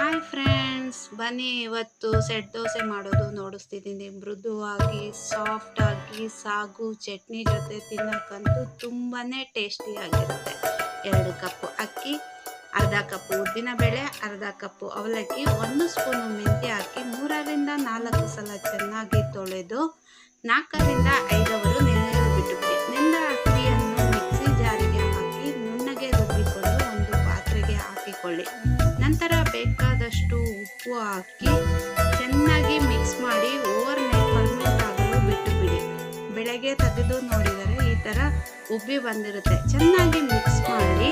Hi friends, ಬನ್ನಿ ಇವತ್ತು set dosa ಮಾಡೋದು ನೋಡಿಸ್ತಿದ್ದೀನಿ. ಮೃದುವಾಗಿ ಸಾಫ್ಟಾಗಿ ಸಾಗು ಚಟ್ನಿ ಜೊತೆ ತಿನ್ನೋಕ್ಕಂತೂ ತುಂಬಾ ಟೇಸ್ಟಿಯಾಗಿರುತ್ತೆ. 2 ಕಪ್ಪು ಅಕ್ಕಿ, ಅರ್ಧ ಕಪ್ಪು ಉದ್ದಿನಬೇಳೆ, ಅರ್ಧ ಕಪ್ಪು ಅವಲಕ್ಕಿ, 1 ಸ್ಪೂನು ಮೆಂತ್ಯ ಹಾಕಿ 3ರಿಂದ 4 ಸಲ ಚೆನ್ನಾಗಿ ತೊಳೆದು 4ರಿಂದ 5 ಅವರು ನೆನೆಯಲು ಬಿಟ್ಟುಬಿಡಿ. ನೆಂದ ಅಕ್ಕಿಯನ್ನು ಮಿಕ್ಸಿ ಜಾರಿಗೆ ಹಾಕಿ ನುಣ್ಣಗೆ ರುಬ್ಬಿಕೊಂಡು ಒಂದು ಪಾತ್ರೆಗೆ ಹಾಕಿಕೊಳ್ಳಿ. ನಂತರ ಬೇಕಾದಷ್ಟು ಉಪ್ಪು ಹಾಕಿ ಚೆನ್ನಾಗಿ ಮಿಕ್ಸ್ ಮಾಡಿ ಓವರ್ ನೈಟ್ ಫರ್ಮೆಂಟ್ ಆಗಲು ಬಿಟ್ಟು ಬಿಡಿ. ಬೆಳಗ್ಗೆ ತೆಗೆದು ನೋಡಿದರೆ ಈ ಥರ ಉಬ್ಬಿ ಬಂದಿರುತ್ತೆ. ಚೆನ್ನಾಗಿ ಮಿಕ್ಸ್ ಮಾಡಿ